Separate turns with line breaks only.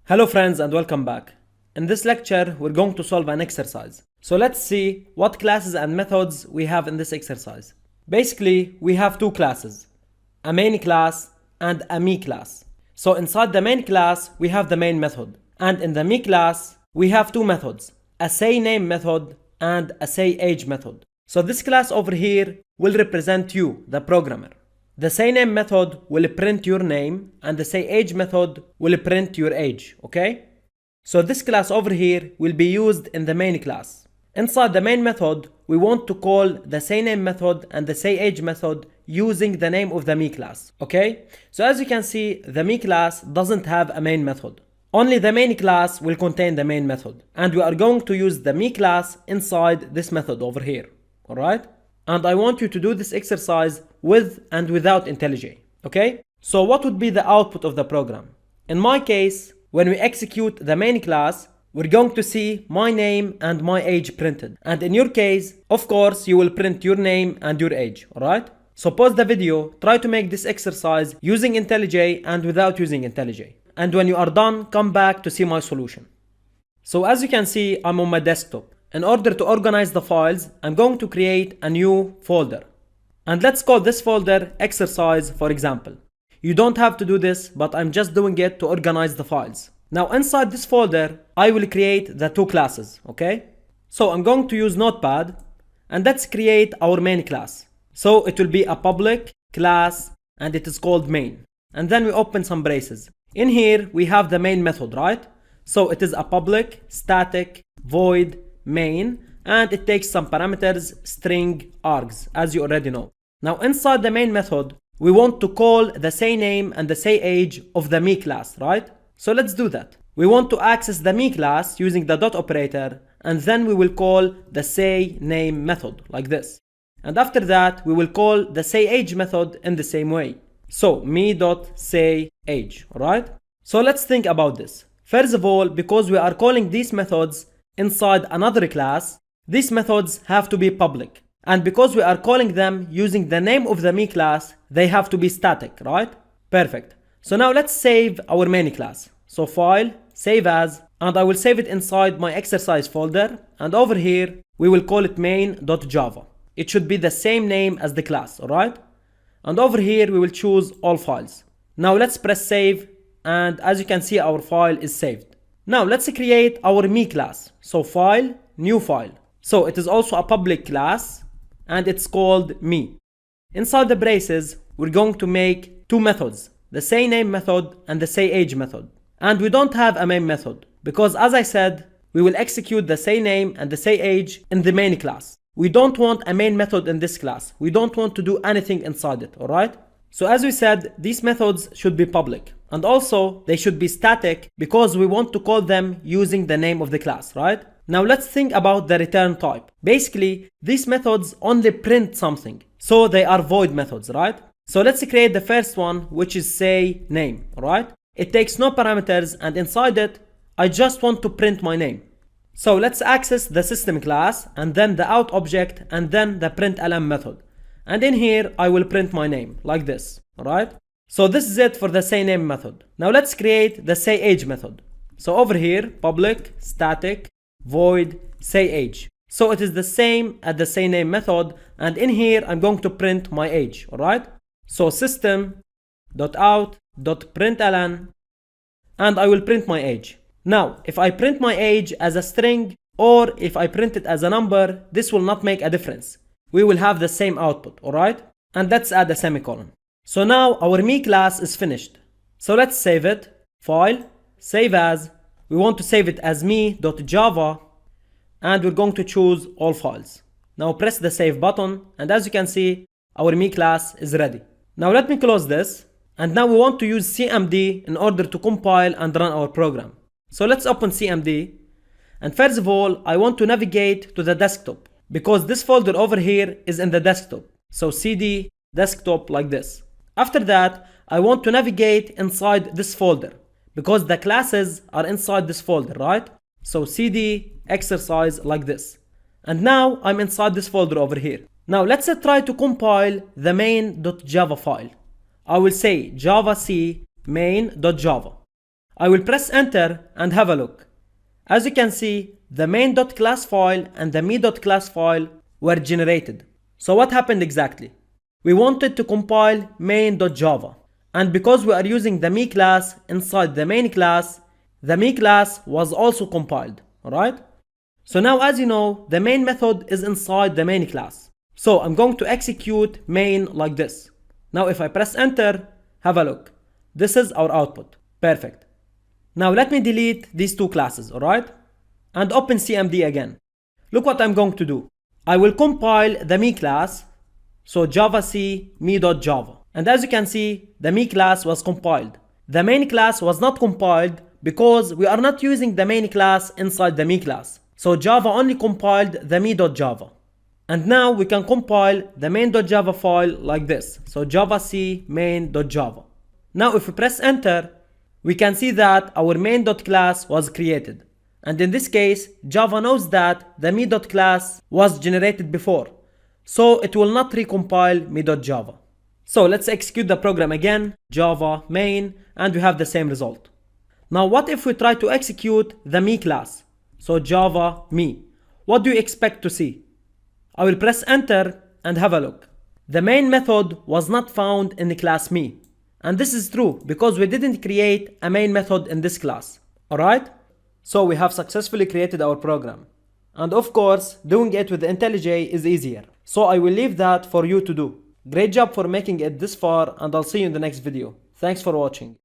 Hello friends and welcome back. In this lecture, we're going to solve an exercise. So let's see what classes and methods we have in this exercise. Basically, we have two classes, a main class and a me class. So inside the main class, we have the main method. And in the me class, we have two methods, a sayName method and a sayAge method. So this class over here will represent you, the programmer. The sayName method will print your name and the sayAge method will print your age, okay? So this class over here will be used in the main class. Inside the main method, we want to call the sayName method and the sayAge method using the name of the me class, okay? So as you can see, the me class doesn't have a main method. Only the main class will contain the main method. And we are going to use the me class inside this method over here, alright? And I want you to do this exercise with and without IntelliJ, okay? So what would be the output of the program? In my case, when we execute the main class, we're going to see my name and my age printed. And in your case, of course, you will print your name and your age, alright? So pause the video, try to make this exercise using IntelliJ and without using IntelliJ. And when you are done, come back to see my solution. So as you can see, I'm on my desktop. In order to organize the files, I'm going to create a new folder. And let's call this folder exercise, for example. You don't have to do this, but I'm just doing it to organize the files. Now inside this folder, I will create the two classes, okay? So I'm going to use Notepad and let's create our main class. So it will be a public class and it is called main. And then we open some braces. In here, we have the main method, right? So it is a public, static, void, main, and it takes some parameters, string, args, as you already know. Now inside the main method, we want to call the sayName and the sayAge of the me class, right? So let's do that. We want to access the me class using the dot operator, and then we will call the sayName method like this. And after that, we will call the sayAge method in the same way. So me.sayAge, alright? So let's think about this. First of all, because we are calling these methods inside another class, these methods have to be public. And because we are calling them using the name of the me class, they have to be static, right? Perfect. So now let's save our main class. So file, save as, and I will save it inside my exercise folder. And over here, we will call it main.java. It should be the same name as the class, alright? And over here, we will choose all files. Now let's press save. And as you can see, our file is saved. Now let's create our me class. So file, new file. So it is also a public class and it's called me. Inside the braces, we're going to make two methods, the sayName method and the sayAge method. And we don't have a main method because as I said, we will execute the sayName and the sayAge in the main class. We don't want a main method in this class. We don't want to do anything inside it, alright? So as we said, these methods should be public. And also, they should be static because we want to call them using the name of the class, right? Now let's think about the return type. Basically, these methods only print something. So they are void methods, right? So let's create the first one, which is sayName, right? It takes no parameters and inside it, I just want to print my name. So let's access the system class and then the out object and then the println method. And in here, I will print my name like this, alright? So this is it for the sayName method. Now let's create the sayAge method. So over here, public, static, void, sayAge. So it is the same as the sayName method. And in here, I'm going to print my age, alright? So system.out.println, and I will print my age. Now, if I print my age as a string or if I print it as a number, this will not make a difference. We will have the same output, alright? And let's add a semicolon. So now our me class is finished. So let's save it. File, save as. We want to save it as me.java and we're going to choose all files. Now press the save button and as you can see, our me class is ready. Now let me close this and now we want to use CMD in order to compile and run our program. So let's open CMD and first of all, I want to navigate to the desktop because this folder over here is in the desktop. So CD desktop like this. After that, I want to navigate inside this folder because the classes are inside this folder, right? So CD exercise like this. And now I'm inside this folder over here. Now let's try to compile the main.java file. I will say javac main.java. I will press enter and have a look. As you can see, the main.class file and the me.class file were generated. So what happened exactly? We wanted to compile main.java. And because we are using the me class inside the main class, the me class was also compiled, alright? So now as you know, the main method is inside the main class. So I'm going to execute main like this. Now if I press enter, have a look. This is our output. Perfect. Now let me delete these two classes, alright? And open CMD again. Look what I'm going to do. I will compile the me class, so javac me.java. And as you can see, the me class was compiled. The main class was not compiled because we are not using the main class inside the me class. So Java only compiled the me.java. And now we can compile the main.java file like this. So javac main.java. Now if we press enter, we can see that our main.class was created. And in this case, Java knows that the me.class was generated before. So it will not recompile me.java. So let's execute the program again, java main, and we have the same result. Now what if we try to execute the me class? So java me. What do you expect to see? I will press enter and have a look. The main method was not found in the class me. And this is true because we didn't create a main method in this class. Alright? So we have successfully created our program. And of course, doing it with IntelliJ is easier. So I will leave that for you to do. Great job for making it this far, and I'll see you in the next video. Thanks for watching.